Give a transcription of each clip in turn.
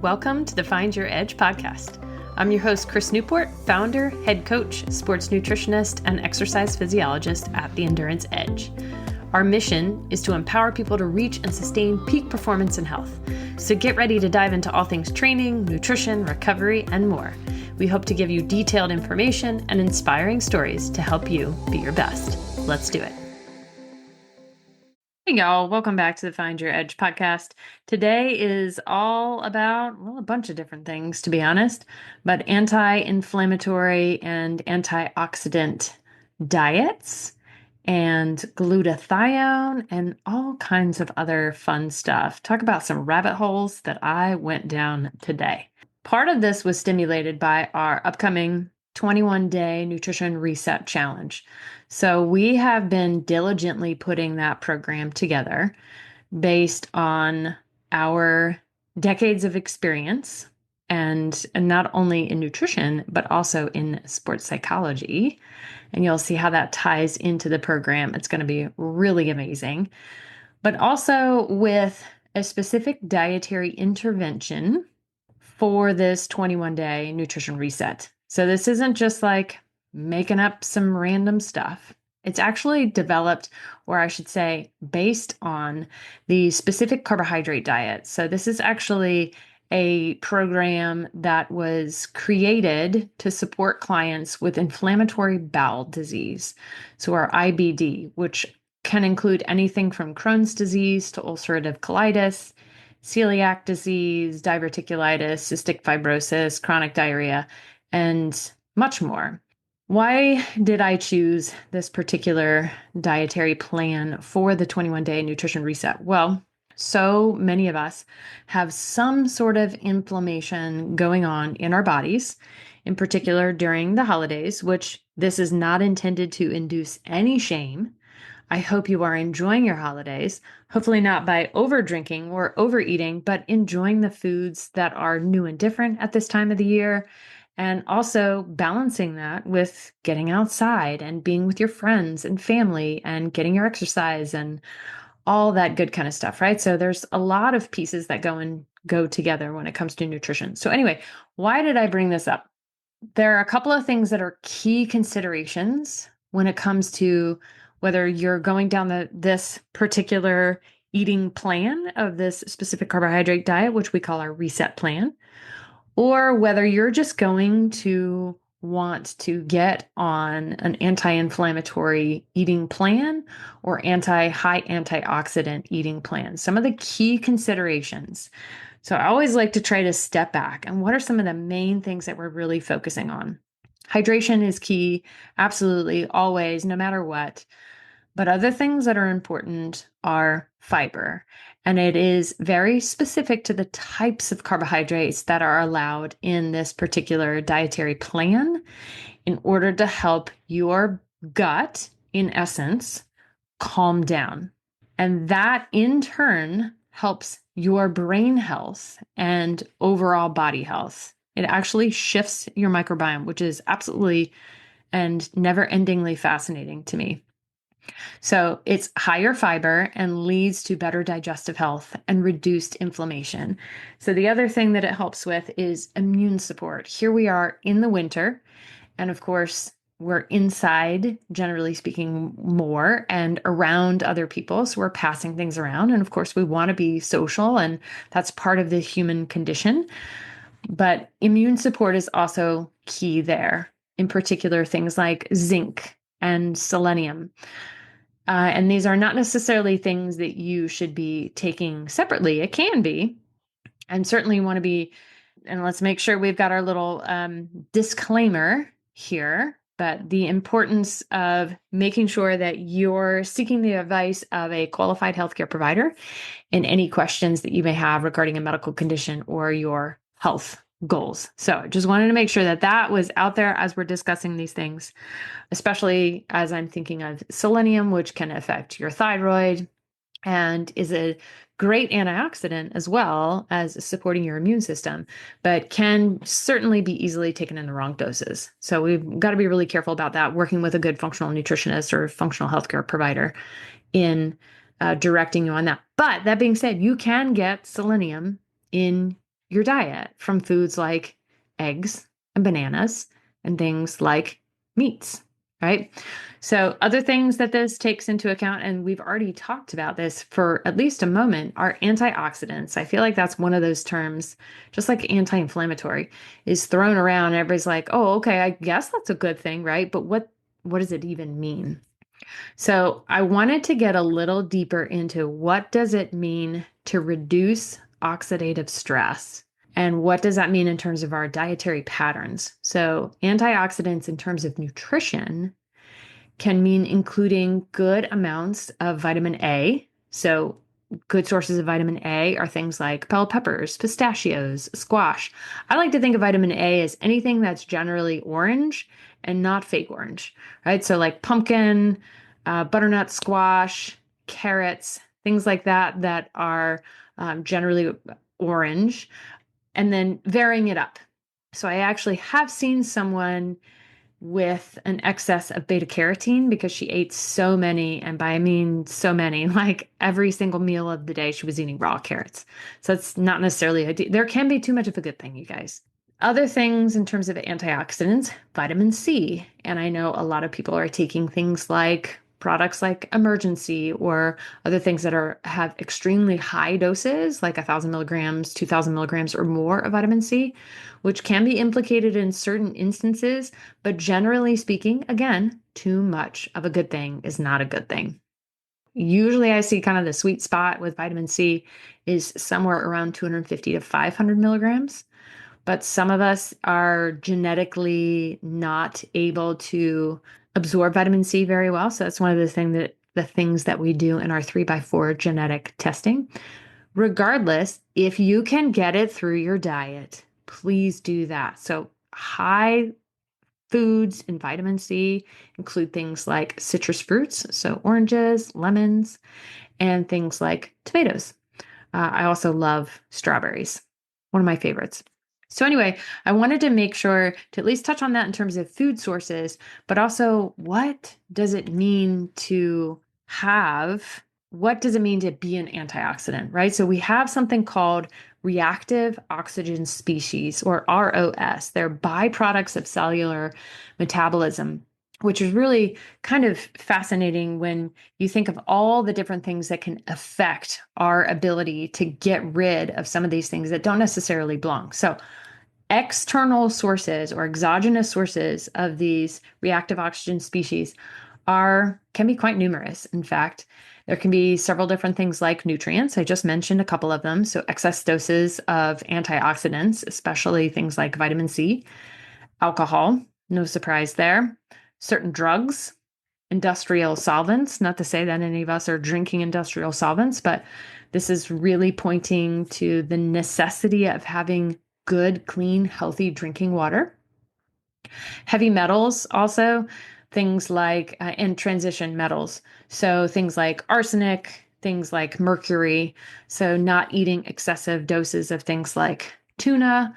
Welcome to the Find Your Edge podcast. I'm your host, Chris Newport, founder, head coach, sports nutritionist, and exercise physiologist at The Endurance Edge. Our mission is to empower people to reach and sustain peak performance and health. So get ready to dive into all things training, nutrition, recovery, and more. We hope to give you detailed information and inspiring stories to help you be your best. Let's do it. Hey y'all, welcome back to the Find Your Edge podcast. Today is all about, well, a bunch of different things, to be honest, but anti-inflammatory and antioxidant diets and glutathione and all kinds of other fun stuff. Talk about some rabbit holes that I went down today. Part of this was stimulated by our upcoming 21-day nutrition reset challenge. So we have been diligently putting that program together based on our decades of experience and not only in nutrition, but also in sports psychology. And you'll see how that ties into the program. It's going to be really amazing. But also with a specific dietary intervention for this 21-day nutrition reset. So this isn't just like making up some random stuff. It's actually developed, or I should say, based on the specific carbohydrate diet. So this is actually a program that was created to support clients with inflammatory bowel disease. So our IBD, which can include anything from Crohn's disease to ulcerative colitis, celiac disease, diverticulitis, cystic fibrosis, chronic diarrhea, and much more. Why did I choose this particular dietary plan for the 21-day nutrition reset? Well, so many of us have some sort of inflammation going on in our bodies, in particular during the holidays, which this is not intended to induce any shame. I hope you are enjoying your holidays, hopefully not by over drinking or overeating, but enjoying the foods that are new and different at this time of the year. And also balancing that with getting outside and being with your friends and family and getting your exercise and all that good kind of stuff, right? So there's a lot of pieces that go together when it comes to nutrition. So anyway, why did I bring this up? There are a couple of things that are key considerations when it comes to whether you're going down this particular eating plan of this specific carbohydrate diet, which we call our reset plan, or whether you're just going to want to get on an anti-inflammatory eating plan or high antioxidant eating plan. Some of the key considerations. So I always like to try to step back. And what are some of the main things that we're really focusing on? Hydration is key, absolutely, always, no matter what. But other things that are important are fiber. And it is very specific to the types of carbohydrates that are allowed in this particular dietary plan in order to help your gut, in essence, calm down. And that in turn helps your brain health and overall body health. It actually shifts your microbiome, which is absolutely and never-endingly fascinating to me. So it's higher fiber and leads to better digestive health and reduced inflammation. So the other thing that it helps with is immune support. Here we are in the winter, and of course, we're inside, generally speaking, more and around other people. So we're passing things around. And of course, we want to be social, and that's part of the human condition. But immune support is also key there, in particular, things like zinc and selenium. And these are not necessarily things that you should be taking separately. It can be, and certainly you want to be, and let's make sure we've got our little disclaimer here, but the importance of making sure that you're seeking the advice of a qualified healthcare provider in any questions that you may have regarding a medical condition or your health goals. So just wanted to make sure that that was out there as we're discussing these things, especially as I'm thinking of selenium, which can affect your thyroid and is a great antioxidant as well as supporting your immune system, but can certainly be easily taken in the wrong doses. So we've got to be really careful about that, working with a good functional nutritionist or functional healthcare provider in directing you on that. But that being said, you can get selenium in your diet from foods like eggs and bananas and things like meats, right? So, other things that this takes into account, and we've already talked about this for at least a moment, are antioxidants. I feel like that's one of those terms, just like anti-inflammatory, is thrown around. And everybody's like, "Oh, okay, I guess that's a good thing, right?" But what does it even mean? So, I wanted to get a little deeper into what does it mean to reduce oxidative stress? And what does that mean in terms of our dietary patterns? So, antioxidants in terms of nutrition can mean including good amounts of vitamin A. So, good sources of vitamin A are things like bell peppers, pistachios, squash. I like to think of vitamin A as anything that's generally orange and not fake orange, right? So, like pumpkin, butternut squash, carrots, things like that, that are generally orange, and then varying it up. So, I actually have seen someone with an excess of beta carotene because she ate so many, and by I mean so many, like every single meal of the day, she was eating raw carrots. So it's not necessarily there can be too much of a good thing, you guys. Other things in terms of antioxidants, vitamin C. And I know a lot of people are taking things like products like Emergency or other things that have extremely high doses, like 1,000 milligrams, 2,000 milligrams or more of vitamin C, which can be implicated in certain instances. But generally speaking, again, too much of a good thing is not a good thing. Usually I see kind of the sweet spot with vitamin C is somewhere around 250 to 500 milligrams. But some of us are genetically not able to absorb vitamin C very well. So that's one of the things that we do in our 3x4 genetic testing. Regardless, if you can get it through your diet, please do that. So high foods in vitamin C include things like citrus fruits, so oranges, lemons, and things like tomatoes. I also love strawberries, one of my favorites. So, anyway, I wanted to make sure to at least touch on that in terms of food sources, but also what does it mean to have, what does it mean to be an antioxidant, right? So, we have something called reactive oxygen species or ROS. They're byproducts of cellular metabolism, which is really kind of fascinating when you think of all the different things that can affect our ability to get rid of some of these things that don't necessarily belong. So, external sources or exogenous sources of these reactive oxygen species can be quite numerous. In fact, there can be several different things like nutrients. I just mentioned a couple of them. So, excess doses of antioxidants, especially things like vitamin C, alcohol, no surprise there, certain drugs, industrial solvents. Not to say that any of us are drinking industrial solvents, but this is really pointing to the necessity of having good, clean, healthy drinking water. Heavy metals, also things like, and transition metals. So things like arsenic, things like mercury. So not eating excessive doses of things like tuna,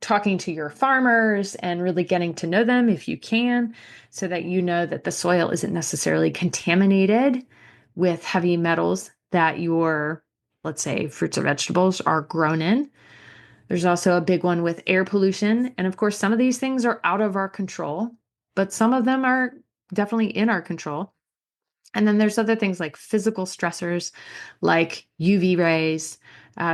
talking to your farmers and really getting to know them if you can, so that you know that the soil isn't necessarily contaminated with heavy metals that your, let's say, fruits or vegetables are grown in. There's also a big one with air pollution. And of course, some of these things are out of our control, but some of them are definitely in our control. And then there's other things like physical stressors, like UV rays,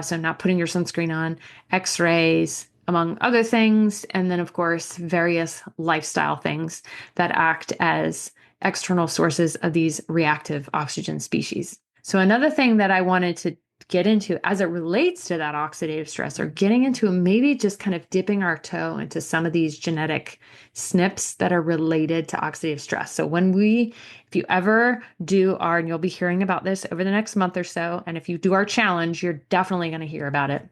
so not putting your sunscreen on, X-rays, among other things. And then, of course, various lifestyle things that act as external sources of these reactive oxygen species. So another thing that I wanted to get into as it relates to that oxidative stress, or getting into maybe just kind of dipping our toe into some of these genetic SNPs that are related to oxidative stress. So if you ever do and you'll be hearing about this over the next month or so, and if you do our challenge, you're definitely going to hear about it,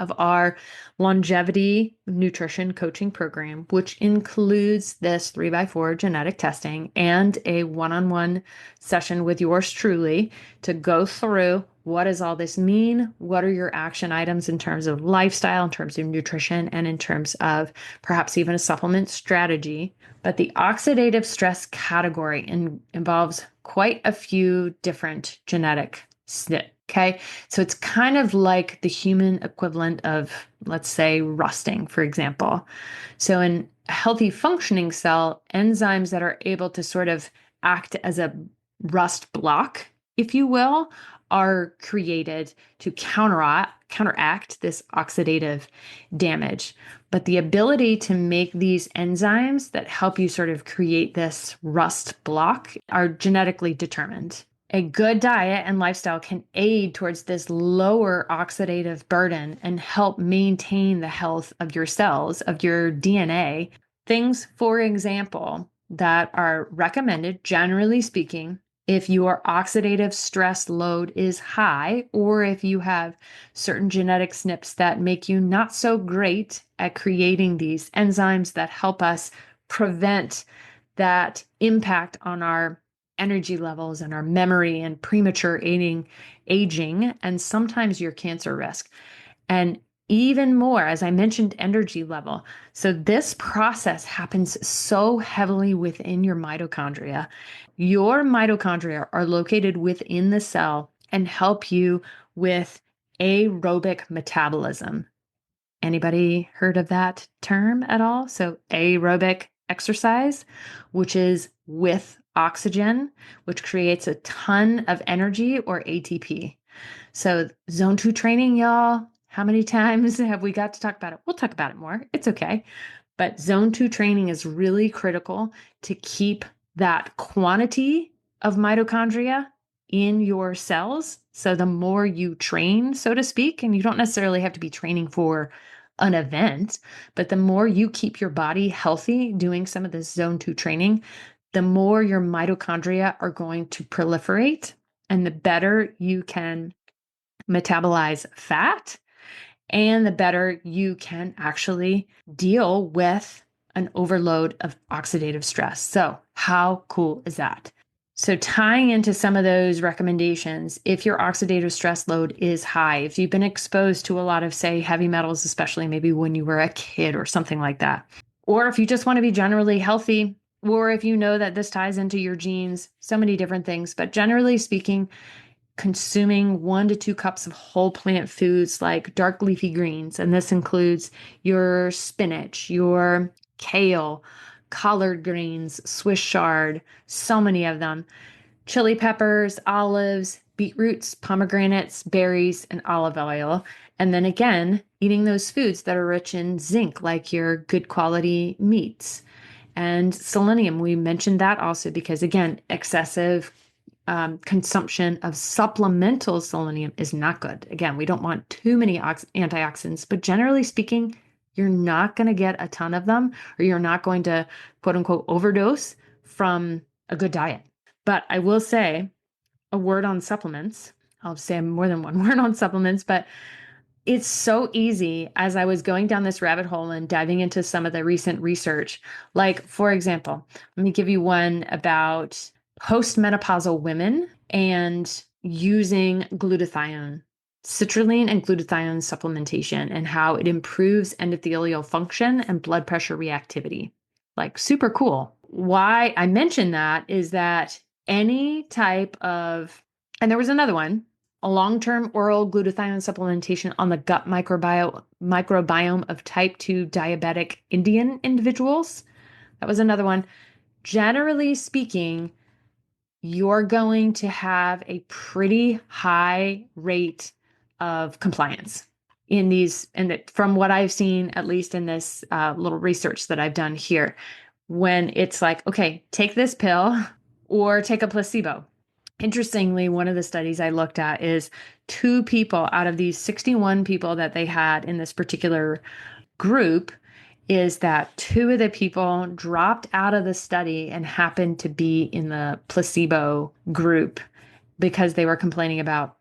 of our longevity nutrition coaching program, which includes this 3x4 genetic testing and a one-on-one session with yours truly to go through what does all this mean? What are your action items in terms of lifestyle, in terms of nutrition, and in terms of perhaps even a supplement strategy. But the oxidative stress category involves quite a few different genetic snip. Okay. So it's kind of like the human equivalent of, let's say, rusting, for example. So in a healthy functioning cell, enzymes that are able to sort of act as a rust block, if you will, are created to counteract this oxidative damage. But the ability to make these enzymes that help you sort of create this rust block are genetically determined. A good diet and lifestyle can aid towards this lower oxidative burden and help maintain the health of your cells, of your DNA. Things, for example, that are recommended, generally speaking, if your oxidative stress load is high, or if you have certain genetic SNPs that make you not so great at creating these enzymes that help us prevent that impact on our energy levels and our memory and premature aging, and sometimes your cancer risk. And even more, as I mentioned, energy level. So this process happens so heavily within your mitochondria. Your mitochondria are located within the cell and help you with aerobic metabolism. Anybody heard of that term at all? So aerobic exercise, which is with oxygen, which creates a ton of energy, or ATP. So zone 2 training, y'all. How many times have we got to talk about it? We'll talk about it more. It's okay. But zone 2 training is really critical to keep that quantity of mitochondria in your cells. So the more you train, so to speak, and you don't necessarily have to be training for an event, but the more you keep your body healthy doing some of this zone 2 training, the more your mitochondria are going to proliferate and the better you can metabolize fat and the better you can actually deal with an overload of oxidative stress. So, how cool is that? So, tying into some of those recommendations, if your oxidative stress load is high, if you've been exposed to a lot of, say, heavy metals, especially maybe when you were a kid or something like that, or if you just want to be generally healthy, or if you know that this ties into your genes, so many different things. But generally speaking, consuming 1 to 2 cups of whole plant foods like dark leafy greens, and this includes your spinach, your kale, collard greens, Swiss chard, so many of them, chili peppers, olives, beetroots, pomegranates, berries, and olive oil. And then again, eating those foods that are rich in zinc, like your good quality meats. And selenium, we mentioned that also because, again, excessive consumption of supplemental selenium is not good. Again, we don't want too many antioxidants, but generally speaking, you're not going to get a ton of them, or you're not going to quote unquote overdose from a good diet. But I will say a word on supplements. I'll say more than one word on supplements, but it's so easy as I was going down this rabbit hole and diving into some of the recent research. Like, for example, let me give you one about postmenopausal women and using glutathione, citrulline and glutathione supplementation, and how it improves endothelial function and blood pressure reactivity. Like, super cool. Why I mention that is that any type of, and there was another one, a long-term oral glutathione supplementation on the gut microbiome of type 2 diabetic Indian individuals. That was another one. Generally speaking, you're going to have a pretty high rate of compliance in these, and from what I've seen, at least in this little research that I've done here, when it's like, okay, take this pill or take a placebo. Interestingly, one of the studies I looked at is 2 people out of these 61 people that they had in this particular group, is that 2 of the people dropped out of the study and happened to be in the placebo group because they were complaining about,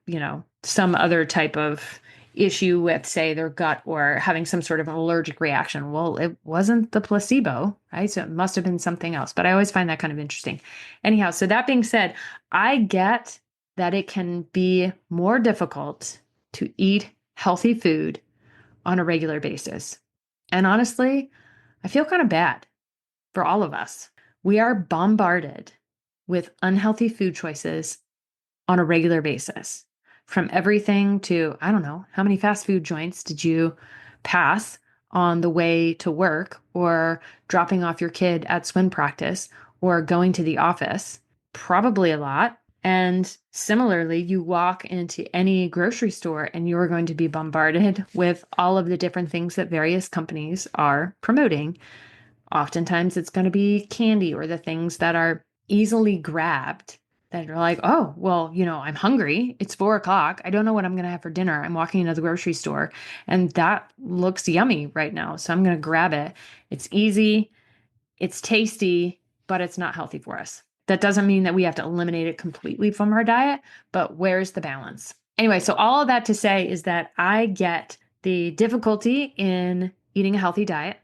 some other type of issue with, say, their gut or having some sort of an allergic reaction. Well, it wasn't the placebo, right? So it must have been something else. But I always find that kind of interesting. Anyhow, so that being said, I get that it can be more difficult to eat healthy food on a regular basis. And honestly, I feel kind of bad for all of us. We are bombarded with unhealthy food choices on a regular basis. from everything to, I don't know, how many fast food joints did you pass on the way to work or dropping off your kid at swim practice or going to the office? Probably a lot. And similarly, you walk into any grocery store and you are going to be bombarded with all of the different things that various companies are promoting. Oftentimes, it's going to be candy or the things that are easily grabbed that are like, oh, well, I'm hungry. It's 4 o'clock. I don't know what I'm going to have for dinner. I'm walking into the grocery store and that looks yummy right now. So I'm going to grab it. It's easy, it's tasty, but it's not healthy for us. That doesn't mean that we have to eliminate it completely from our diet, but where's the balance? Anyway, so all of that to say is that I get the difficulty in eating a healthy diet.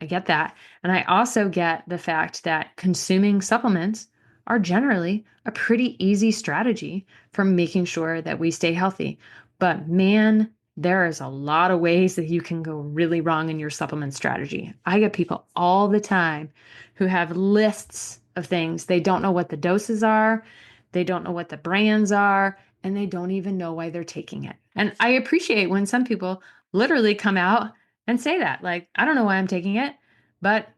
I get that. And I also get the fact that consuming supplements are generally a pretty easy strategy for making sure that we stay healthy. But man, there is a lot of ways that you can go really wrong in your supplement strategy. I get people all the time who have lists of things. They don't know what the doses are, they don't know what the brands are, and they don't even know why they're taking it. And I appreciate when some people literally come out and say that, like, I don't know why I'm taking it, but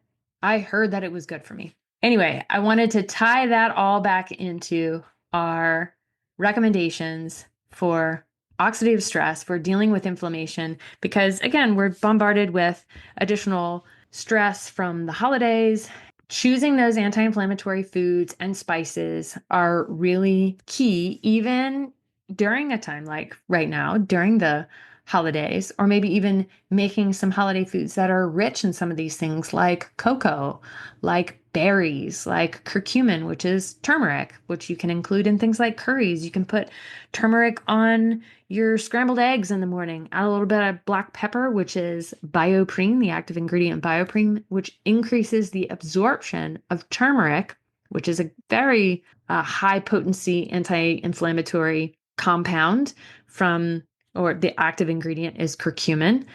I heard that it was good for me. Anyway, I wanted to tie that all back into our recommendations for oxidative stress, for dealing with inflammation, because again, we're bombarded with additional stress from the holidays. Choosing those anti-inflammatory foods and spices are really key, even during a time like right now, during the holidays, or maybe even making some holiday foods that are rich in some of these things like cocoa, like berries, like curcumin, which is turmeric, which you can include in things like curries. You can put turmeric on your scrambled eggs in the morning, add a little bit of black pepper, which is bioprine, the active ingredient bioprine, which increases the absorption of turmeric, which is a very high potency anti-inflammatory compound from, or the active ingredient is curcumin.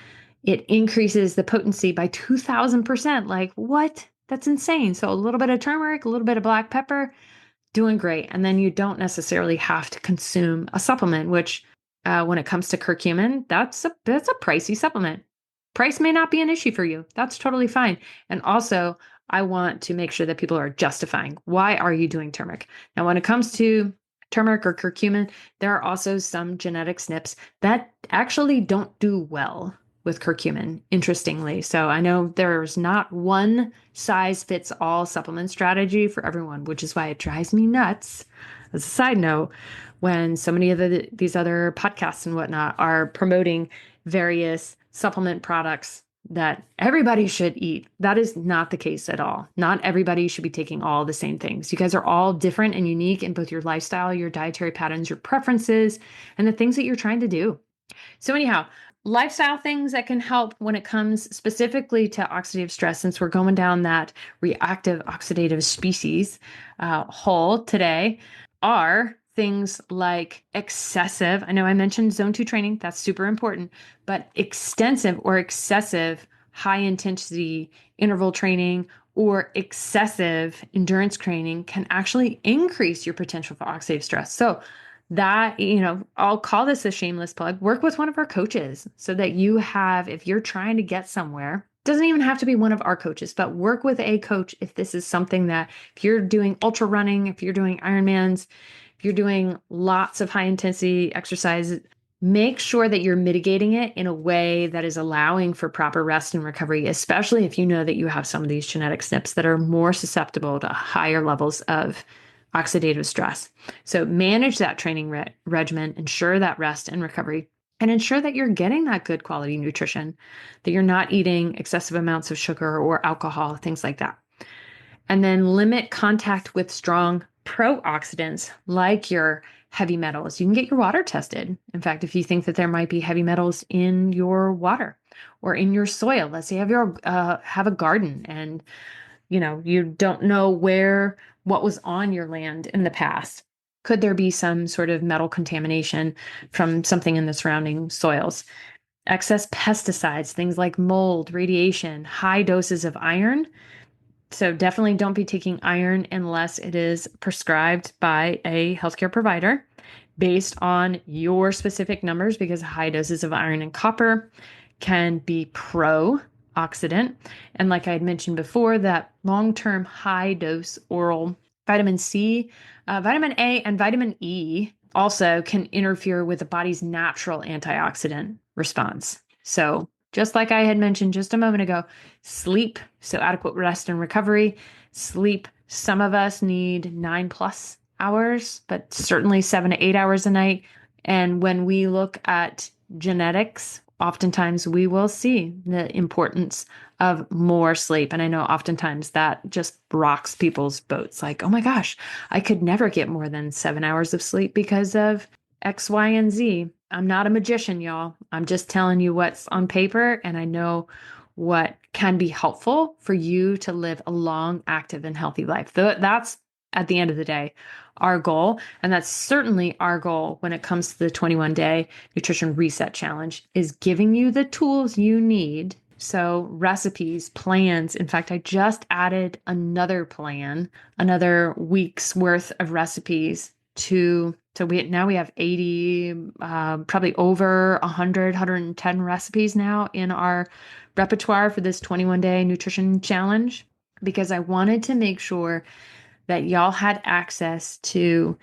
It increases the potency by 2000%. Like, what? That's insane. So a little bit of turmeric, a little bit of black pepper, doing great. And then you don't necessarily have to consume a supplement, which when it comes to curcumin, that's a pricey supplement. Price may not be an issue for you. That's totally fine. And also, I want to make sure that people are justifying, why are you doing turmeric? Now, when it comes to turmeric or curcumin, there are also some genetic SNPs that actually don't do well with curcumin, interestingly. So I know there's not one size fits all supplement strategy for everyone, which is why it drives me nuts, as a side note, when so many of these other podcasts and whatnot are promoting various supplement products that everybody should eat. That is not the case at all. Not everybody should be taking all the same things. You guys are all different and unique in both your lifestyle, your dietary patterns, your preferences, and the things that you're trying to do. So anyhow, lifestyle things that can help when it comes specifically to oxidative stress, since we're going down that reactive oxidative species hole today, are things like excessive. I know I mentioned zone 2 training, that's super important, but extensive or excessive high intensity interval training or excessive endurance training can actually increase your potential for oxidative stress. So that, I'll call this a shameless plug. Work with one of our coaches so that you have, if you're trying to get somewhere, doesn't even have to be one of our coaches, but work with a coach if this is something that, if you're doing ultra running, if you're doing Ironmans, if you're doing lots of high intensity exercise, make sure that you're mitigating it in a way that is allowing for proper rest and recovery, especially if you know that you have some of these genetic SNPs that are more susceptible to higher levels of oxidative stress. So manage that training regimen, ensure that rest and recovery, and ensure that you're getting that good quality nutrition, that you're not eating excessive amounts of sugar or alcohol, things like that. And then limit contact with strong pro-oxidants like your heavy metals. You can get your water tested. In fact, if you think that there might be heavy metals in your water or in your soil, let's say you have a garden and you don't know what was on your land in the past. Could there be some sort of metal contamination from something in the surrounding soils? Excess pesticides, things like mold, radiation, high doses of iron. So definitely don't be taking iron unless it is prescribed by a healthcare provider. based on your specific numbers because high doses of iron and copper can be pro-oxidant. And like I had mentioned before, that long-term high dose oral vitamin C, vitamin A, and vitamin E also can interfere with the body's natural antioxidant response. So just like I had mentioned just a moment ago, sleep, so adequate rest and recovery. Sleep, some of us need 9+ hours, but certainly 7 to 8 hours a night. And when we look at genetics, oftentimes we will see the importance of more sleep. And I know oftentimes that just rocks people's boats. Like, oh my gosh, I could never get more than 7 hours of sleep because of X, Y, and Z. I'm not a magician, y'all. I'm just telling you what's on paper, and I know what can be helpful for you to live a long, active, and healthy life. That's at the end of the day our goal, and that's certainly our goal when it comes to the 21-day nutrition reset challenge, is giving you the tools you need. So recipes, plans. In fact, I just added another plan, another week's worth of recipes so now we have 80, probably over 100, 110 recipes now in our repertoire for this 21-day nutrition challenge, because I wanted to make sure that y'all had access to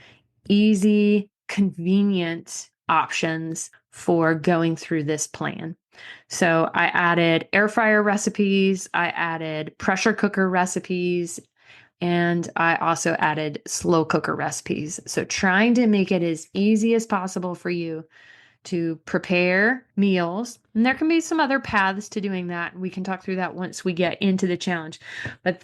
easy, convenient options for going through this plan. So I added air fryer recipes, I added pressure cooker recipes, and I also added slow cooker recipes. So trying to make it as easy as possible for you to prepare meals. And there can be some other paths to doing that. We can talk through that once we get into the challenge. But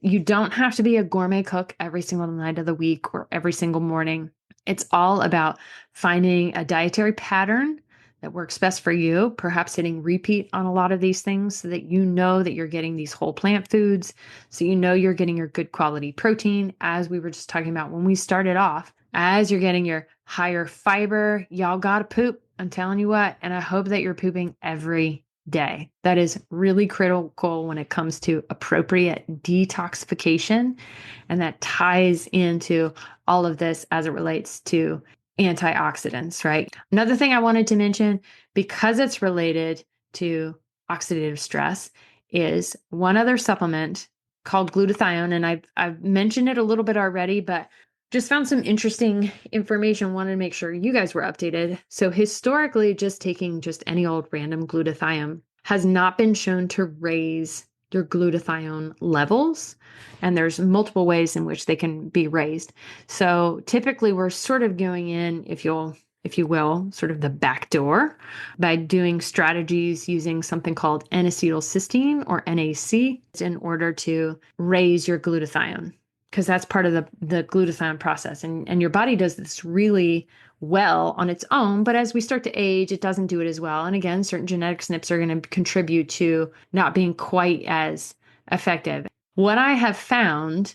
you don't have to be a gourmet cook every single night of the week or every single morning. It's all about finding a dietary pattern that works best for you, perhaps hitting repeat on a lot of these things so that you know that you're getting these whole plant foods, so you know you're getting your good quality protein, as we were just talking about when we started off, as you're getting your higher fiber. Y'all gotta poop, I'm telling you what, and I hope that you're pooping every day. That is really critical when it comes to appropriate detoxification, and that ties into all of this as it relates to antioxidants, right? Another thing I wanted to mention, because it's related to oxidative stress, is one other supplement called glutathione. And I've mentioned it a little bit already, but just found some interesting information. Wanted to make sure you guys were updated. So historically, just taking just any old random glutathione has not been shown to raise your glutathione levels. And there's multiple ways in which they can be raised. So typically we're sort of going in, if you will, sort of the back door by doing strategies using something called N-acetylcysteine, or NAC, in order to raise your glutathione, because that's part of the glutathione process. And your body does this really well on its own, but as we start to age, it doesn't do it as well. And again, certain genetic SNPs are going to contribute to not being quite as effective. What I have found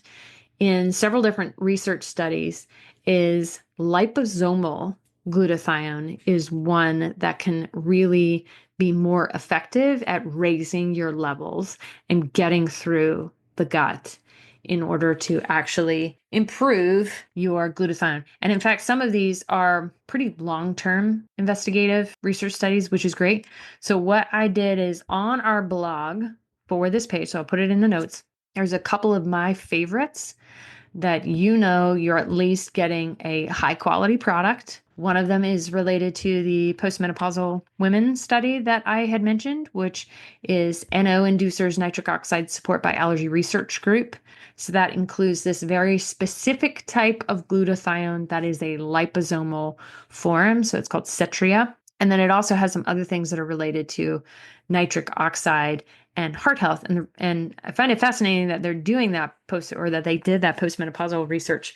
in several different research studies is liposomal glutathione is one that can really be more effective at raising your levels and getting through the gut in order to actually improve your glutathione. And in fact, some of these are pretty long-term investigative research studies, which is great. So what I did is on our blog for this page, so I'll put it in the notes, there's a couple of my favorites that you're at least getting a high quality product. One of them is related to the postmenopausal women study that I had mentioned, which is NO Inducers Nitric Oxide Support by Allergy Research Group. So that includes this very specific type of glutathione that is a liposomal form. So it's called Cetria. And then it also has some other things that are related to nitric oxide and heart health. And I find it fascinating that they're doing that that they did that postmenopausal research,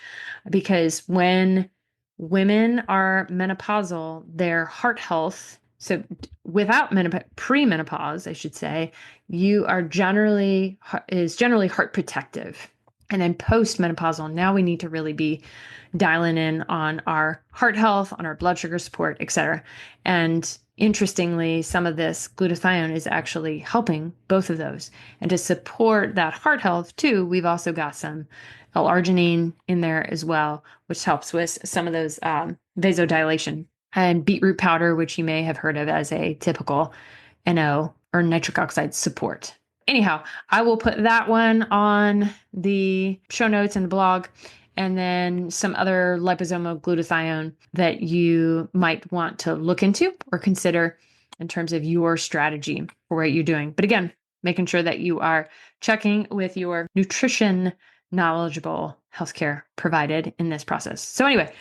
because when women are menopausal, their heart health, so without premenopause, I should say, is generally heart protective. And then postmenopausal, now we need to really be dialing in on our heart health, on our blood sugar support, et cetera. And interestingly, some of this glutathione is actually helping both of those. And to support that heart health too, we've also got some L-arginine in there as well, which helps with some of those vasodilation, and beetroot powder, which you may have heard of as a typical NO or nitric oxide support. Anyhow, I will put that one on the show notes and the blog, and then some other liposomal glutathione that you might want to look into or consider in terms of your strategy for what you're doing. But again, making sure that you are checking with your nutrition knowledgeable healthcare provided in this process. So anyway,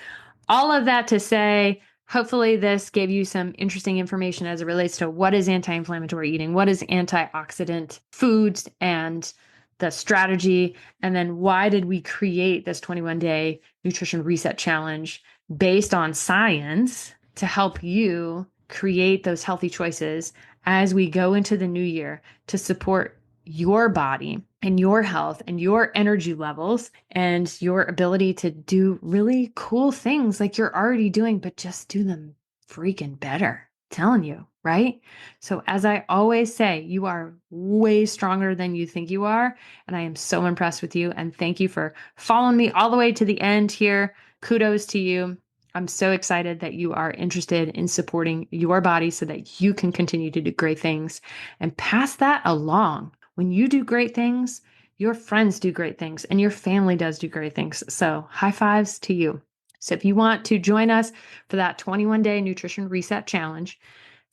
all of that to say, hopefully this gave you some interesting information as it relates to what is anti-inflammatory eating, what is antioxidant foods, and the strategy, and then why did we create this 21-day nutrition reset challenge based on science to help you create those healthy choices as we go into the new year to support your body and your health and your energy levels and your ability to do really cool things like you're already doing, but just do them freaking better. I'm telling you, right? So as I always say, you are way stronger than you think you are. And I am so impressed with you. And thank you for following me all the way to the end here. Kudos to you. I'm so excited that you are interested in supporting your body so that you can continue to do great things and pass that along. When you do great things, your friends do great things and your family does do great things. So high fives to you. So if you want to join us for that 21-day nutrition reset challenge,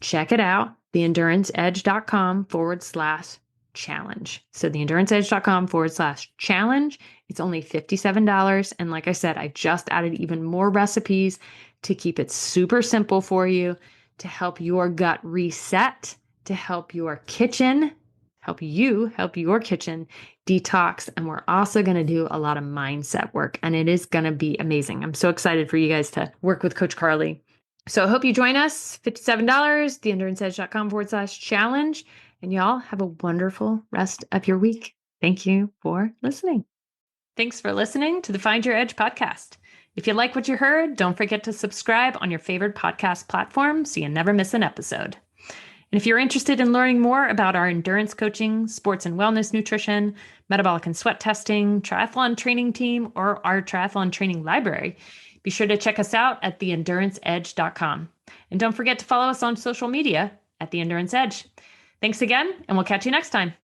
check it out, theenduranceedge.com/challenge. So theenduranceedge.com/challenge. It's only $57. And like I said, I just added even more recipes to keep it super simple for you, to help your gut reset, to help your kitchen help your kitchen detox. And we're also going to do a lot of mindset work, and it is going to be amazing. I'm so excited for you guys to work with Coach Carly. So I hope you join us. $57, theenduranceedge.com/challenge. And y'all have a wonderful rest of your week. Thank you for listening. Thanks for listening to the Find Your Edge podcast. If you like what you heard, don't forget to subscribe on your favorite podcast platform so you never miss an episode. And if you're interested in learning more about our endurance coaching, sports and wellness nutrition, metabolic and sweat testing, triathlon training team, or our triathlon training library, be sure to check us out at theenduranceedge.com. And don't forget to follow us on social media at The Endurance Edge. Thanks again, and we'll catch you next time.